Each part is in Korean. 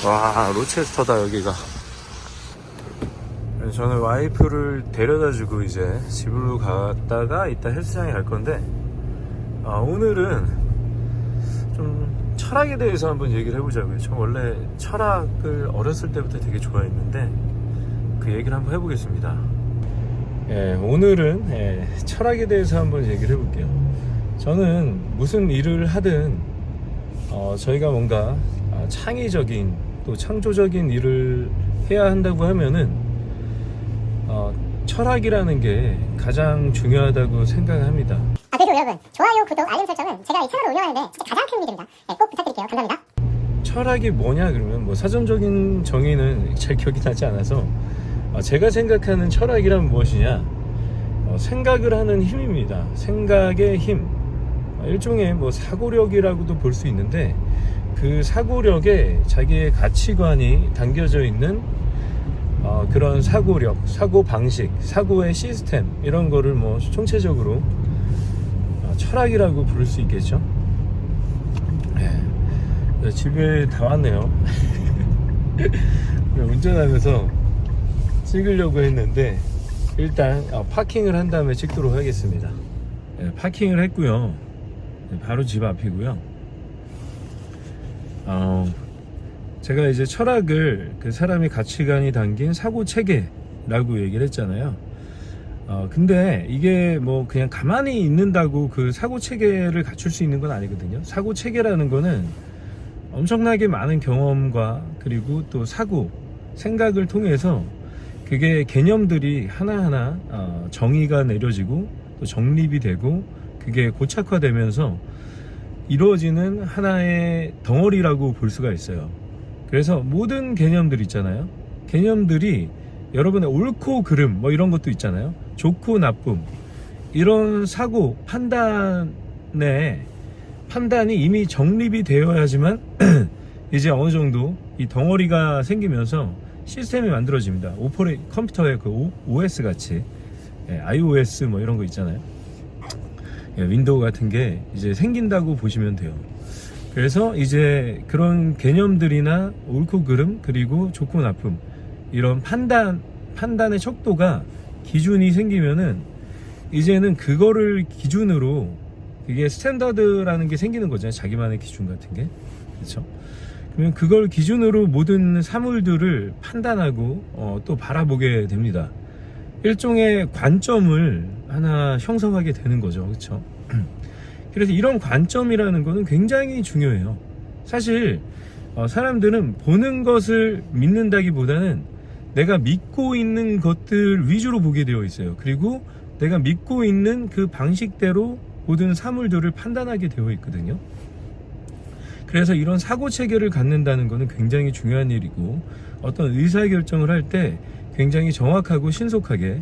와, 로체스터다 여기가. 저는 와이프를 데려다주고 이제 집으로 갔다가 이따 헬스장에 갈 건데, 오늘은 좀 철학에 대해서 한번 얘기를 해보자고요. 저 원래 철학을 어렸을 때부터 되게 좋아했는데 그 얘기를 한번 해보겠습니다. 오늘은 철학에 대해서 한번 얘기를 해볼게요. 저는 무슨 일을 하든 저희가 뭔가 창의적인 또 창조적인 일을 해야 한다고 하면은 철학이라는 게 가장 중요하다고 생각합니다. 그리고 여러분, 좋아요, 구독, 알림 설정은 제가 이 채널을 운영하는데 진짜 가장 큰 힘이 됩니다. 꼭 부탁드릴게요. 감사합니다. 철학이 뭐냐 그러면 뭐 사전적인 정의는 잘 기억이 나지 않아서 제가 생각하는 철학이란 무엇이냐, 생각을 하는 힘입니다. 생각의 힘, 일종의 뭐 사고력이라고도 볼 수 있는데 그 사고력에 자기의 가치관이 담겨져 있는 그런 사고력, 사고방식, 사고의 시스템, 이런 거를 뭐 총체적으로 철학이라고 부를 수 있겠죠. 집에 다 왔네요. 운전하면서 찍으려고 했는데 일단 파킹을 한 다음에 찍도록 하겠습니다. 파킹을 했고요. 바로 집 앞이고요. 제가 이제 철학을 그 사람의 가치관이 담긴 사고 체계라고 얘기를 했잖아요. 근데 이게 뭐 그냥 가만히 있는다고 그 사고 체계를 갖출 수 있는 건 아니거든요. 사고 체계라는 거는 엄청나게 많은 경험과 그리고 또 사고, 생각을 통해서 그게 개념들이 하나하나 정의가 내려지고 또 정립이 되고 그게 고착화되면서 이루어지는 하나의 덩어리라고 볼 수가 있어요. 그래서 모든 개념들 있잖아요. 개념들이 여러분의 옳고 그름 뭐 이런 것도 있잖아요. 좋고 나쁨, 이런 사고 판단이 이미 정립이 되어야지만 이제 어느 정도 이 덩어리가 생기면서 시스템이 만들어집니다. 컴퓨터의 그 OS 같이, iOS 뭐 이런 거 있잖아요. 윈도우 같은 게 이제 생긴다고 보시면 돼요. 그래서 이제 그런 개념들이나 옳고 그름, 그리고 좋고 나쁨, 이런 판단의 척도가 기준이 생기면은 이제는 그거를 기준으로 이게 스탠다드라는 게 생기는 거잖아요. 자기만의 기준 같은 게. 그렇죠? 그러면 그걸 기준으로 모든 사물들을 판단하고 또 바라보게 됩니다. 일종의 관점을 하나 형성하게 되는 거죠. 그렇죠? 그래서 이런 관점이라는 거는 굉장히 중요해요. 사실 사람들은 보는 것을 믿는다기보다는 내가 믿고 있는 것들 위주로 보게 되어 있어요. 그리고 내가 믿고 있는 그 방식대로 모든 사물들을 판단하게 되어 있거든요. 그래서 이런 사고 체계를 갖는다는 것은 굉장히 중요한 일이고, 어떤 의사결정을 할 때 굉장히 정확하고 신속하게,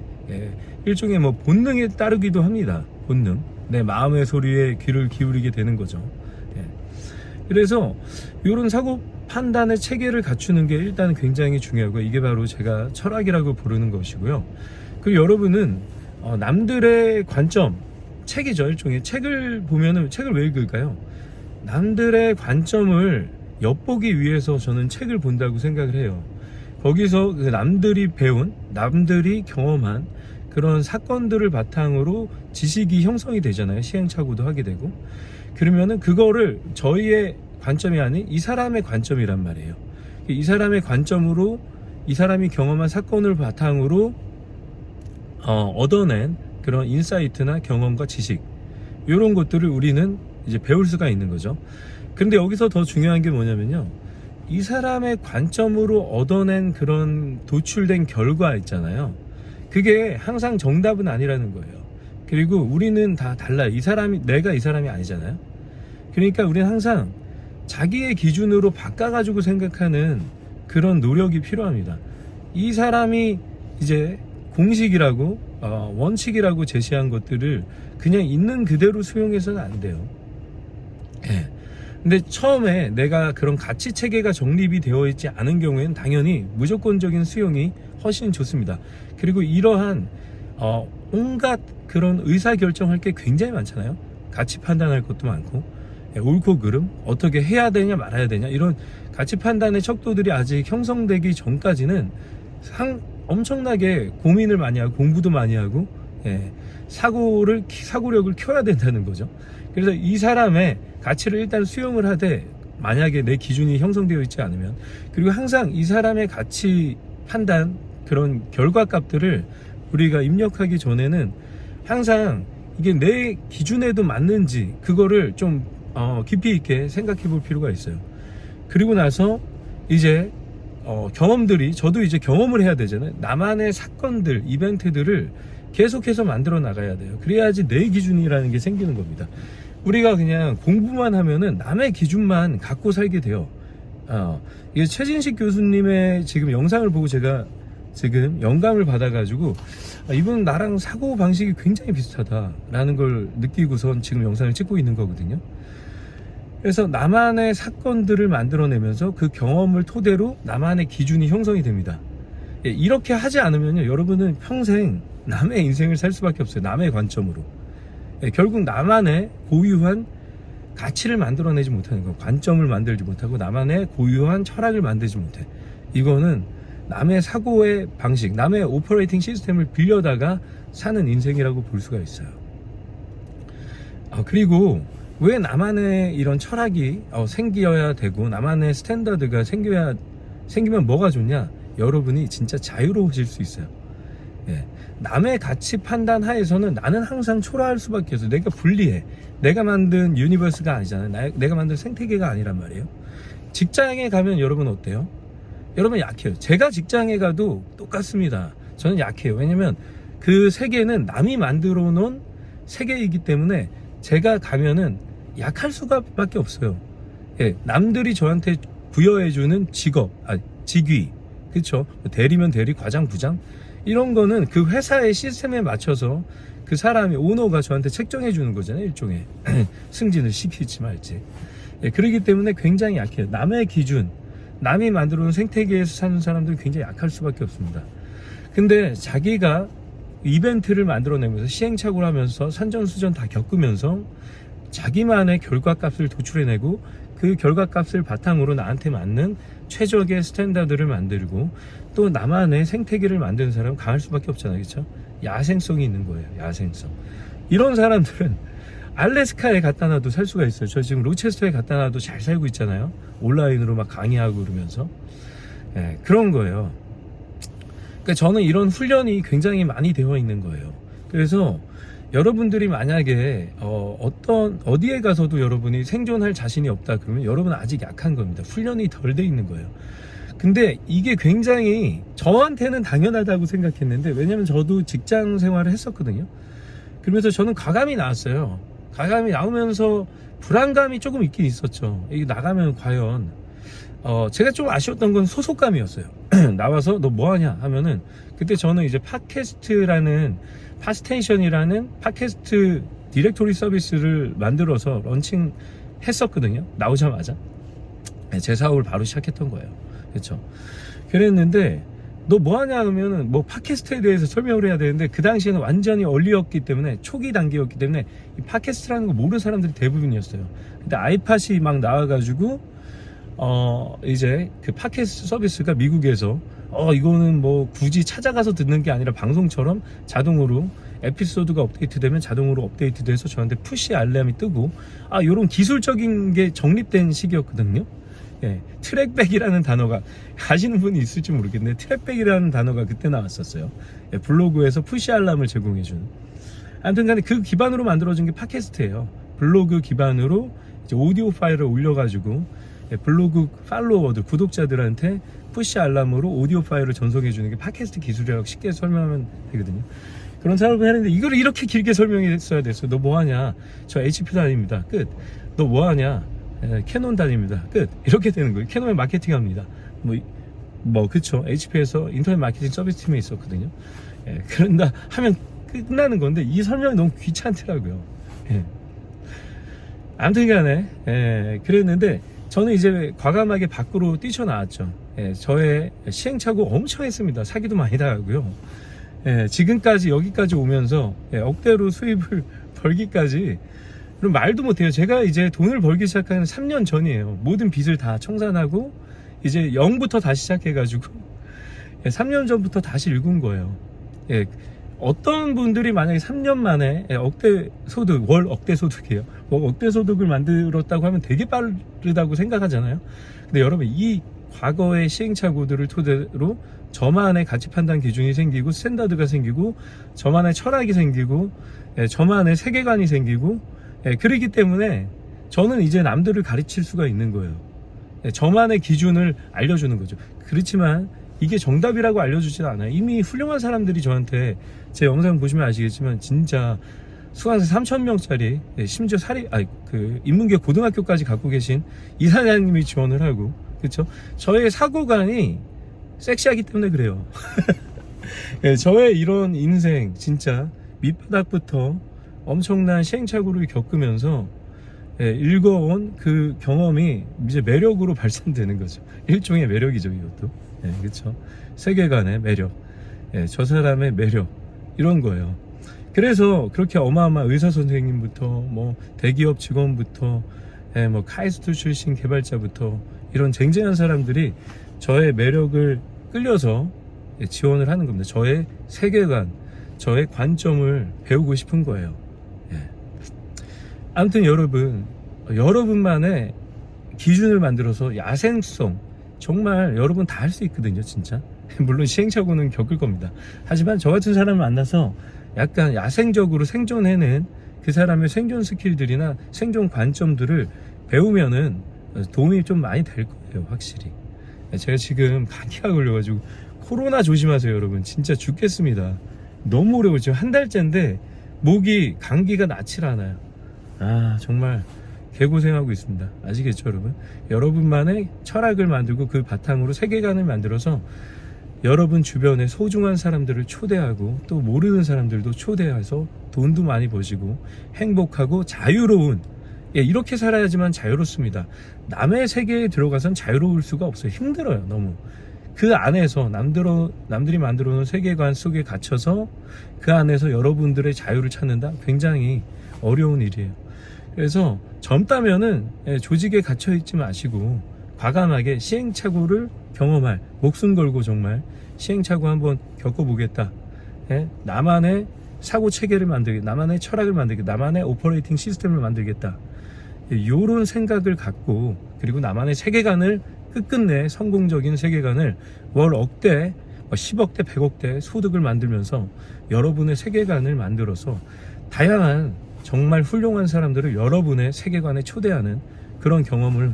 일종의 뭐 본능에 따르기도 합니다. 본능, 내 마음의 소리에 귀를 기울이게 되는 거죠. 그래서 이런 사고 판단의 체계를 갖추는 게 일단 굉장히 중요하고, 이게 바로 제가 철학이라고 부르는 것이고요. 그리고 여러분은 남들의 관점, 책이죠. 일종의 책을 보면은, 책을 왜 읽을까요? 남들의 관점을 엿보기 위해서 저는 책을 본다고 생각을 해요. 거기서 남들이 배운, 남들이 경험한 그런 사건들을 바탕으로 지식이 형성이 되잖아요. 시행착오도 하게 되고. 그러면은 그거를 저희의 관점이 아닌 이 사람의 관점이란 말이에요. 이 사람의 관점으로, 이 사람이 경험한 사건을 바탕으로 얻어낸 그런 인사이트나 경험과 지식, 이런 것들을 우리는 이제 배울 수가 있는 거죠. 근데 여기서 더 중요한 게 뭐냐면요, 이 사람의 관점으로 얻어낸 그런 도출된 결과 있잖아요. 그게 항상 정답은 아니라는 거예요. 그리고 우리는 다 달라요. 내가 이 사람이 아니잖아요. 그러니까 우리는 항상 자기의 기준으로 바꿔가지고 생각하는 그런 노력이 필요합니다. 이 사람이 이제 공식이라고 원칙이라고 제시한 것들을 그냥 있는 그대로 수용해서는 안 돼요. 근데 처음에 내가 그런 가치 체계가 정립이 되어 있지 않은 경우에는 당연히 무조건적인 수용이 훨씬 좋습니다. 그리고 이러한 온갖 그런 의사결정할 게 굉장히 많잖아요. 가치 판단할 것도 많고, 옳고 그름, 어떻게 해야 되냐 말아야 되냐, 이런 가치 판단의 척도들이 아직 형성되기 전까지는 엄청나게 고민을 많이 하고 공부도 많이 하고 사고력을 켜야 된다는 거죠. 그래서 이 사람의 가치를 일단 수용을 하되, 만약에 내 기준이 형성되어 있지 않으면, 그리고 항상 이 사람의 가치 판단, 그런 결과값들을 우리가 입력하기 전에는 항상 이게 내 기준에도 맞는지 그거를 좀 깊이 있게 생각해 볼 필요가 있어요. 그리고 나서 이제 경험들이, 저도 이제 경험을 해야 되잖아요. 나만의 사건들, 이벤트들을 계속해서 만들어 나가야 돼요. 그래야지 내 기준이라는 게 생기는 겁니다. 우리가 그냥 공부만 하면은 남의 기준만 갖고 살게 돼요. 이게 최진식 교수님의 지금 영상을 보고 제가 지금 영감을 받아가지고, 이분 나랑 사고 방식이 굉장히 비슷하다라는 걸 느끼고선 지금 영상을 찍고 있는 거거든요. 그래서 나만의 사건들을 만들어내면서 그 경험을 토대로 나만의 기준이 형성이 됩니다. 이렇게 하지 않으면요, 여러분은 평생 남의 인생을 살 수밖에 없어요. 남의 관점으로. 결국 나만의 고유한 가치를 만들어내지 못하는 거, 관점을 만들지 못하고 나만의 고유한 철학을 만들지 못해. 이거는 남의 사고의 방식, 남의 오퍼레이팅 시스템을 빌려다가 사는 인생이라고 볼 수가 있어요. 그리고 왜 나만의 이런 철학이 생겨야 되고 나만의 스탠다드가 생기면 뭐가 좋냐? 여러분이 진짜 자유로워질 수 있어요. 남의 가치 판단 하에서는 나는 항상 초라할 수밖에 없어요. 내가 불리해. 내가 만든 유니버스가 아니잖아요. 내가 만든 생태계가 아니란 말이에요. 직장에 가면 여러분 어때요? 여러분 약해요. 제가 직장에 가도 똑같습니다. 저는 약해요. 왜냐면 그 세계는 남이 만들어 놓은 세계이기 때문에 제가 가면은 약할 수밖에 없어요. 남들이 저한테 부여해주는 직위, 그렇죠? 대리면 대리, 과장, 부장, 이런 거는 그 회사의 시스템에 맞춰서 그 사람이, 오너가 저한테 책정해 주는 거잖아요. 일종의 승진을 시킬지 말지. 그렇기 때문에 굉장히 약해요. 남의 기준, 남이 만들어 놓은 생태계에서 사는 사람들은 굉장히 약할 수밖에 없습니다. 근데 자기가 이벤트를 만들어내면서 시행착오를 하면서 산전수전 다 겪으면서 자기만의 결과값을 도출해내고, 그 결과값을 바탕으로 나한테 맞는 최적의 스탠다드를 만들고 또 나만의 생태계를 만드는 사람은 강할 수밖에 없잖아요. 그렇죠? 야생성이 있는 거예요. 야생성. 이런 사람들은 알래스카에 갖다 놔도 살 수가 있어요. 저 지금 로체스터에 갖다 놔도 잘 살고 있잖아요. 온라인으로 막 강의하고 그러면서. 그런 거예요. 그러니까 저는 이런 훈련이 굉장히 많이 되어 있는 거예요. 그래서 여러분들이 만약에 어디에 가서도 여러분이 생존할 자신이 없다 그러면 여러분은 아직 약한 겁니다. 훈련이 덜 돼 있는 거예요. 근데 이게 굉장히 저한테는 당연하다고 생각했는데, 왜냐면 저도 직장 생활을 했었거든요. 그러면서 저는 과감히 나왔어요. 과감히 나오면서 불안감이 조금 있긴 있었죠. 이게 나가면 과연 제가 좀 아쉬웠던 건 소속감이었어요. 나와서 너 뭐하냐 하면은, 그때 저는 이제 파스테이션이라는 팟캐스트 디렉토리 서비스를 만들어서 런칭 했었거든요. 나오자마자 제 사업을 바로 시작했던 거예요. 그렇죠? 그랬는데 너 뭐하냐 하면은 뭐 팟캐스트에 대해서 설명을 해야 되는데, 그 당시에는 완전히 얼리였기 때문에, 초기 단계였기 때문에 이 팟캐스트라는 거 모르는 사람들이 대부분이었어요. 근데 아이팟이 막 나와가지고 이제 그 팟캐스트 서비스가 미국에서 이거는 뭐 굳이 찾아가서 듣는 게 아니라 방송처럼 자동으로 에피소드가 업데이트되면 자동으로 업데이트돼서 저한테 푸시 알람이 뜨고, 요런 기술적인 게 정립된 시기였거든요. 트랙백이라는 단어가, 아시는 분이 있을지 모르겠는데 트랙백이라는 단어가 그때 나왔었어요. 블로그에서 푸시 알람을 제공해주는. 아무튼 간에 그 기반으로 만들어진 게 팟캐스트예요. 블로그 기반으로 이제 오디오 파일을 올려가지고 블로그 팔로워들, 구독자들한테 푸시 알람으로 오디오 파일을 전송해주는 게 팟캐스트 기술이라고 쉽게 설명하면 되거든요. 그런 사업을 했는데 이걸 이렇게 길게 설명했어야 됐어요. 너 뭐하냐? 저 HP 다닙니다. 끝. 너 뭐하냐? 캐논 다닙니다. 끝. 이렇게 되는 거예요. 캐논에 마케팅합니다. 그쵸. HP에서 인터넷 마케팅 서비스 팀에 있었거든요. 그런다 하면 끝나는 건데 이 설명이 너무 귀찮더라고요. 아무튼 간에 그랬는데 저는 이제 과감하게 밖으로 뛰쳐나왔죠. 저의 시행착오 엄청 했습니다. 사기도 많이 당하고요. 지금까지 여기까지 오면서 억대로 수입을 벌기까지 그럼 말도 못해요. 제가 이제 돈을 벌기 시작한 3년 전이에요. 모든 빚을 다 청산하고 이제 0부터 다시 시작해가지고 3년 전부터 다시 읽은 거예요. 예, 어떤 분들이 만약에 3년 만에 억대 소득, 월 억대 소득이에요. 억대 소득을 만들었다고 하면 되게 빠르다고 생각하잖아요. 근데 여러분, 이 과거의 시행착오들을 토대로 저만의 가치 판단 기준이 생기고 스탠다드가 생기고 저만의 철학이 생기고 저만의 세계관이 생기고 그렇기 때문에 저는 이제 남들을 가르칠 수가 있는 거예요. 저만의 기준을 알려주는 거죠. 그렇지만 이게 정답이라고 알려주지는 않아요. 이미 훌륭한 사람들이 저한테 제 영상 보시면 아시겠지만 진짜 수강생 3,000명짜리 심지어 인문계 고등학교까지 갖고 계신 이사장님이 지원을 하고, 그렇죠? 저의 사고관이 섹시하기 때문에 그래요. 저의 이런 인생 진짜 밑바닥부터 엄청난 시행착오를 겪으면서 읽어온 그 경험이 이제 매력으로 발산되는 거죠. 일종의 매력이죠, 이것도. 그렇죠. 세계관의 매력, 저 사람의 매력, 이런 거예요. 그래서 그렇게 어마어마한 의사 선생님부터 뭐 대기업 직원부터 뭐 카이스트 출신 개발자부터 이런 쟁쟁한 사람들이 저의 매력을 끌려서 지원을 하는 겁니다. 저의 세계관, 저의 관점을 배우고 싶은 거예요. 아무튼 여러분만의 기준을 만들어서 야생성, 정말 여러분 다 할 수 있거든요, 진짜. 물론 시행착오는 겪을 겁니다. 하지만 저 같은 사람을 만나서 약간 야생적으로 생존해낸 그 사람의 생존 스킬들이나 생존 관점들을 배우면은 도움이 좀 많이 될 거예요, 확실히. 제가 지금 감기가 걸려가지고 코로나 조심하세요, 여러분. 진짜 죽겠습니다. 너무 오래 걸죠. 한 달째인데 목이 감기가 낫질 않아요. 정말 개고생하고 있습니다. 아시겠죠, 여러분? 여러분만의 철학을 만들고 그 바탕으로 세계관을 만들어서 여러분 주변에 소중한 사람들을 초대하고 또 모르는 사람들도 초대해서 돈도 많이 버시고 행복하고 자유로운, 이렇게 살아야지만 자유롭습니다. 남의 세계에 들어가선 자유로울 수가 없어요. 힘들어요, 너무. 그 안에서 남들이 만들어 놓은 세계관 속에 갇혀서 그 안에서 여러분들의 자유를 찾는다? 굉장히 어려운 일이에요. 그래서 젊다면은 조직에 갇혀 있지 마시고 과감하게 시행착오를 경험할, 목숨 걸고 정말 시행착오 한번 겪어보겠다. 나만의 사고 체계를 만들겠다. 나만의 철학을 만들겠다. 나만의 오퍼레이팅 시스템을 만들겠다. 이런 생각을 갖고, 그리고 나만의 세계관을 끝끝내 성공적인 세계관을 월 억대, 10억대, 100억대 소득을 만들면서 여러분의 세계관을 만들어서 다양한 정말 훌륭한 사람들을 여러분의 세계관에 초대하는 그런 경험을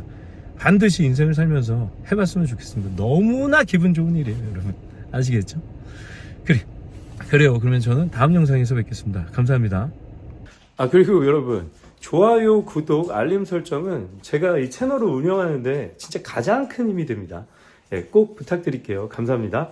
반드시 인생을 살면서 해봤으면 좋겠습니다. 너무나 기분 좋은 일이에요, 여러분. 아시겠죠? 그래요. 그러면 저는 다음 영상에서 뵙겠습니다. 감사합니다. 그리고 여러분, 좋아요, 구독, 알림 설정은 제가 이 채널을 운영하는데 진짜 가장 큰 힘이 됩니다. 꼭 부탁드릴게요. 감사합니다.